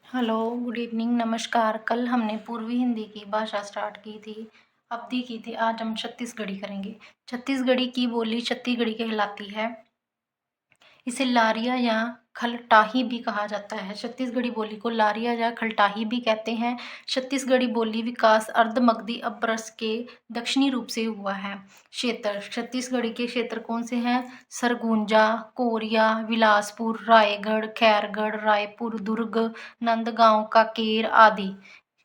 Hello, good evening, नमस्कार। कल हमने पूर्वी हिंदी की भाषा स्टार्ट की थी, अवधि की थी। आज हम छत्तीसगढ़ी करेंगे। छत्तीसगढ़ी की बोली छत्तीसगढ़ी कहलाती है। इसे लारिया या खलटाही भी कहा जाता है। छत्तीसगढ़ी बोली को लारिया या खलटाही भी कहते हैं। छत्तीसगढ़ी बोली विकास अर्धमगधी अपभ्रंश के दक्षिणी रूप से हुआ है। क्षेत्र छत्तीसगढ़ी के क्षेत्र कौन से हैं? सरगुजा, कोरिया, बिलासपुर, रायगढ़, खैरगढ़, रायपुर, दुर्ग, नंदगांव, कांकेर आदि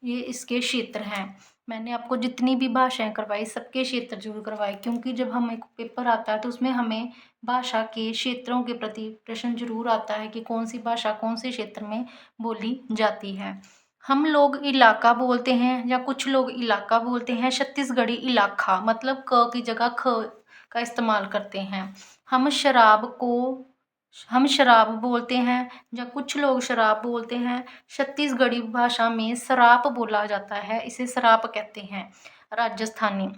ये इसके क्षेत्र हैं। मैंने आपको जितनी भी भाषाएं करवाई सबके क्षेत्र जरूर करवाए, क्योंकि जब हमें पेपर आता है तो उसमें हमें भाषा के क्षेत्रों के प्रति प्रश्न जरूर आता है कि कौन सी भाषा कौन से क्षेत्र में बोली जाती है। हम लोग इलाका बोलते हैं या कुछ लोग इलाका बोलते हैं। छत्तीसगढ़ी इलाका मतलब क की जगह ख का इस्तेमाल करते हैं। हम शराब बोलते हैं या कुछ लोग शराब बोलते हैं। छत्तीसगढ़ी भाषा में सराप बोला जाता है, इसे सराप कहते हैं। राजस्थानी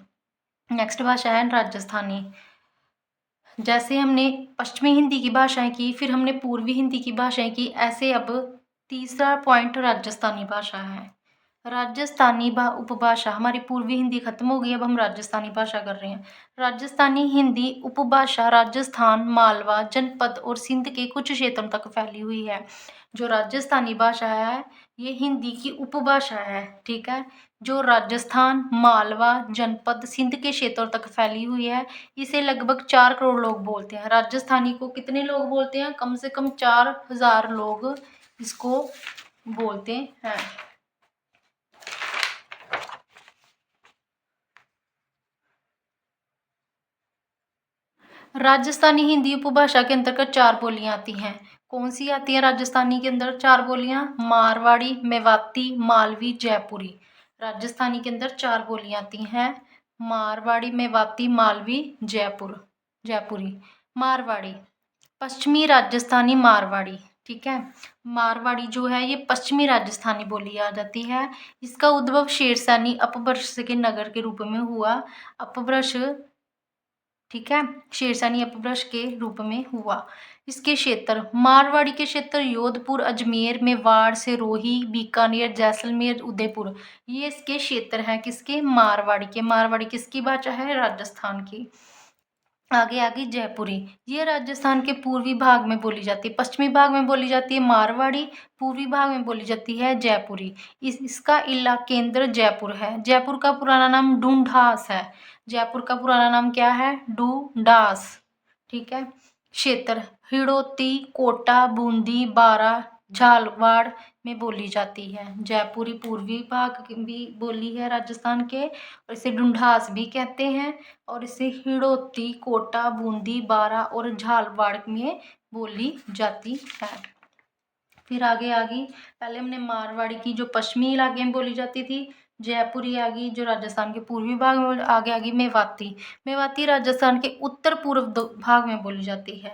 नेक्स्ट भाषा है राजस्थानी। जैसे हमने पश्चिमी हिंदी की भाषाएं की, फिर हमने पूर्वी हिंदी की भाषाएं की, ऐसे अब तीसरा पॉइंट राजस्थानी भाषा है। राजस्थानी उपभाषा हमारी पूर्वी हिंदी खत्म हो गई, अब हम राजस्थानी भाषा कर रहे हैं। राजस्थानी हिंदी उपभाषा राजस्थान, मालवा जनपद और सिंध के कुछ क्षेत्रों तक फैली हुई है। जो राजस्थानी भाषा है ये हिंदी की उपभाषा है, ठीक है, जो राजस्थान, मालवा जनपद, सिंध के क्षेत्रों तक फैली हुई है। इसे लगभग 4 करोड़ लोग बोलते हैं। राजस्थानी को कितने लोग बोलते हैं? कम से कम 4,000 लोग इसको बोलते हैं। राजस्थानी हिंदी उपभाषा के अंतर्गत 4 बोलियां आती हैं। कौन सी आती है राजस्थानी के अंदर 4 बोलियां? मारवाड़ी, मेवाती, मालवी, जयपुरी। राजस्थानी के अंदर 4 बोलियां आती हैं। मारवाड़ी, मेवाती, मालवी, जयपुरी। मारवाड़ी पश्चिमी राजस्थानी मारवाड़ी, ठीक है। मारवाड़ी जो है ये पश्चिमी राजस्थानी बोली आ जाती है। इसका उद्भव शेरशानी अपभ्रंश के नगर के रूप में हुआ। अपभ्रंश, ठीक है, शेरशानी अपभ्रंश के रूप में हुआ। इसके क्षेत्र मारवाड़ी के क्षेत्र जोधपुर, अजमेर, मेवाड़, सिरोही, बीकानेर, जैसलमेर, उदयपुर, ये इसके क्षेत्र हैं। किसके? मारवाड़ी के। मारवाड़ी किसकी भाषा है? राजस्थान की। आगे आगे जयपुरी, ये राजस्थान के पूर्वी भाग में बोली जाती है। पश्चिमी भाग में बोली जाती है मारवाड़ी, पूर्वी भाग में बोली जाती है जयपुरी। इसका केंद्र जयपुर है। जयपुर का पुराना नाम ढूंढास है। जयपुर का पुराना नाम क्या है? ढूंढास, ठीक है। क्षेत्र हिड़ोती, कोटा, बूंदी, बारा, झालवाड़ में बोली जाती है। जयपुरी पूर्वी भाग की भी बोली है राजस्थान के, और इसे ढूंढास भी कहते हैं। और इसे हिड़ोती, कोटा, बूंदी, बारा और झालवाड़ में बोली जाती है। फिर आगे आ गई, पहले हमने मारवाड़ी की जो पश्चिमी इलाके में बोली जाती थी। जयपुरी आ गई जो राजस्थान के पूर्वी भाग में। आगे आ गई मेवाती। मेवाती राजस्थान के उत्तर पूर्व भाग में बोली जाती है।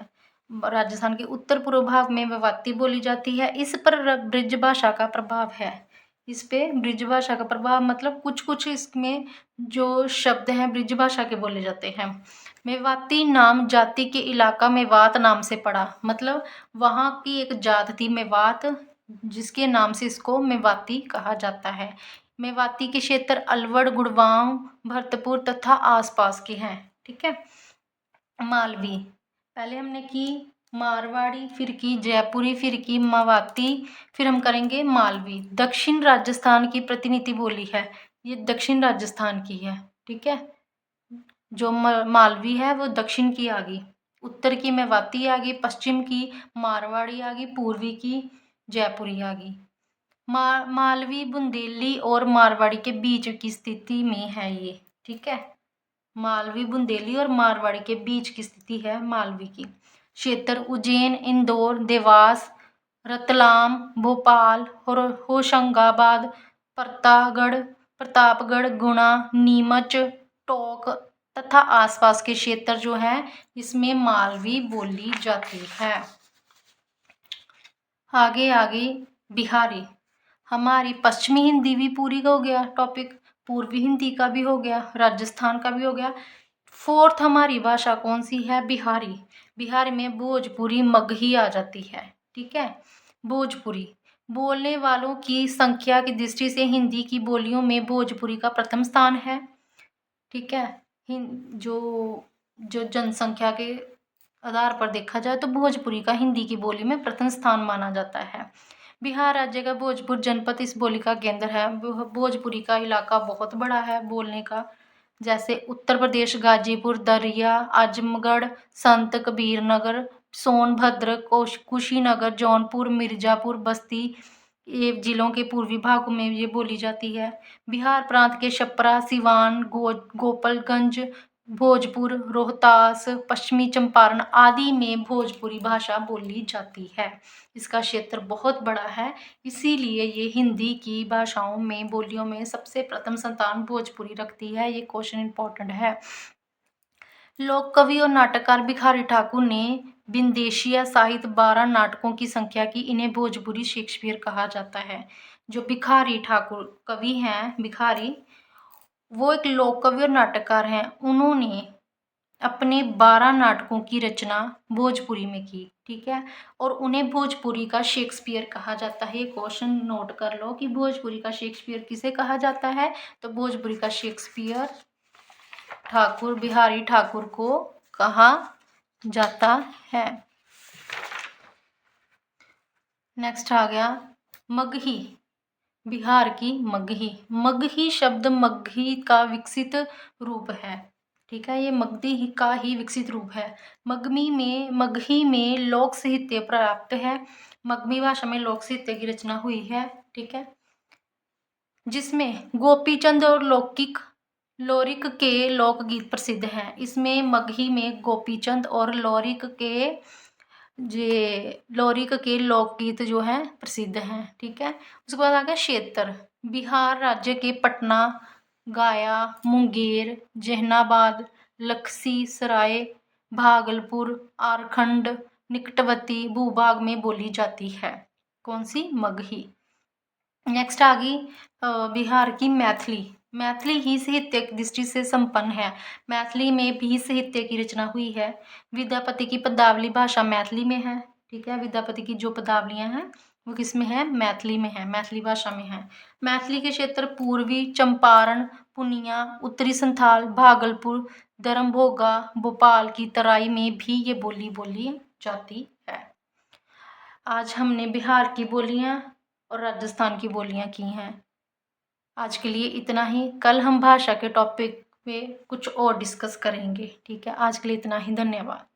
राजस्थान के उत्तर पूर्व भाग में मेवाती बोली जाती है। इस पर ब्रिज भाषा का प्रभाव है। इस पे ब्रिज भाषा का प्रभाव मतलब कुछ कुछ इसमें जो शब्द हैं ब्रिज भाषा के बोले जाते हैं। मेवाती नाम जाति के इलाका मेवात नाम से पड़ा, मतलब वहाँ की एक जात थी मेवात, जिसके नाम से इसको मेवाती कहा जाता है। मेवाती के क्षेत्र अलवर, गुड़गांव, भरतपुर तथा आसपास के हैं, ठीक है। मालवी, पहले हमने की मारवाड़ी, फिर की जयपुरी, फिर की मवाती, फिर हम करेंगे मालवी। दक्षिण राजस्थान की प्रतिनिधि बोली है, ये दक्षिण राजस्थान की है, ठीक है। जो मालवी है वो दक्षिण की आ गई, उत्तर की मेवाती आ गई, पश्चिम की मारवाड़ी आ गई, पूर्वी की जयपुरी आ गई। मालवी बुंदेली और मारवाड़ी के बीच की स्थिति में है ये, ठीक है। मालवी बुंदेली और मारवाड़ी के बीच की स्थिति है मालवी की। क्षेत्र उज्जैन, इंदौर, देवास, रतलाम, भोपाल और होशंगाबाद, प्रतापगढ़, गुना, नीमच, टोंक तथा आसपास के क्षेत्र जो है इसमें मालवी बोली जाती है। आगे आगे बिहारी। हमारी पश्चिमी हिंदी भी पूरी हो गया टॉपिक, पूर्वी हिंदी का भी हो गया, राजस्थान का भी हो गया। फोर्थ हमारी भाषा कौन सी है? बिहारी। बिहारी में भोजपुरी, मगही आ जाती है, ठीक है। भोजपुरी बोलने वालों की संख्या की दृष्टि से हिंदी की बोलियों में भोजपुरी का प्रथम स्थान है। ठीक है, जो जो जनसंख्या के आधार पर देखा जाए तो भोजपुरी का हिंदी की बोली में प्रथम स्थान माना जाता है। बिहार राज्य का भोजपुर जनपद इस बोली का केंद्र है। भोजपुरी का इलाका बहुत बड़ा है बोलने का। जैसे उत्तर प्रदेश गाजीपुर, दरिया, आजमगढ़, संत कबीर नगर, सोनभद्र, कुशीनगर, जौनपुर, मिर्जापुर, बस्ती ये जिलों के पूर्वी भागों में ये बोली जाती है। बिहार प्रांत के छपरा, सिवान, गोपालगंज, भोजपुर, रोहतास, पश्चिमी चंपारण आदि में भोजपुरी भाषा बोली जाती है। इसका क्षेत्र बहुत बड़ा है, इसीलिए ये हिंदी की भाषाओं में बोलियों में सबसे प्रथम स्थान भोजपुरी रखती है। ये क्वेश्चन इंपॉर्टेंट है। लोक कवि और नाटककार भिखारी ठाकुर ने विदेशिया साहित्य 12 नाटकों की संख्या की। इन्हें भोजपुरी शेक्सपियर कहा जाता है। जो भिखारी ठाकुर कवि हैं, भिखारी, वो एक लोक कवि और नाटककार हैं। उन्होंने अपने 12 नाटकों की रचना भोजपुरी में की। ठीक है, और उन्हें भोजपुरी का शेक्सपियर कहा जाता है। ये क्वेश्चन नोट कर लो कि भोजपुरी का शेक्सपियर किसे कहा जाता है। तो भोजपुरी का शेक्सपियर ठाकुर, बिहारी ठाकुर को कहा जाता है। नेक्स्ट आ गया मगही, बिहार की मगही। मगही शब्द मगही का विकसित रूप है। ठीक है, ये मगही का ही विकसित रूप है। मगही में लोक साहित्य प्राप्त है। मगही भाषा में लोक साहित्य की रचना हुई है। ठीक है, जिसमें गोपीचंद और लोरिक के लोकगीत प्रसिद्ध हैं। इसमें मगही में गोपीचंद और लोरिक के लोकगीत जो हैं प्रसिद्ध हैं। ठीक है, उसके बाद आ गया क्षेत्र। बिहार राज्य के पटना, गया, मुंगेर, जहानाबाद, लखीसराय, भागलपुर, आरखंड, निकटवर्ती भूभाग में बोली जाती है। कौन सी? मगही। नेक्स्ट आ गई बिहार की मैथिली। मैथिली ही साहित्य की दृष्टि से संपन्न है। मैथिली में भी साहित्य की रचना हुई है। विद्यापति की पदावली भाषा मैथिली में है। ठीक है, विद्यापति की जो पदावलियां हैं वो किस में है? मैथिली में है, मैथिली भाषा में है। मैथिली के क्षेत्र पूर्वी चंपारण, पूर्णिया, उत्तरी संथाल, भागलपुर, दरभंगा, भोपाल की तराई में भी ये बोली जाती है। आज हमने बिहार की बोलियां और राजस्थान की बोलियां की हैं। आज के लिए इतना ही। कल हम भाषा के टॉपिक पे कुछ और डिस्कस करेंगे। ठीक है, आज के लिए इतना ही। धन्यवाद।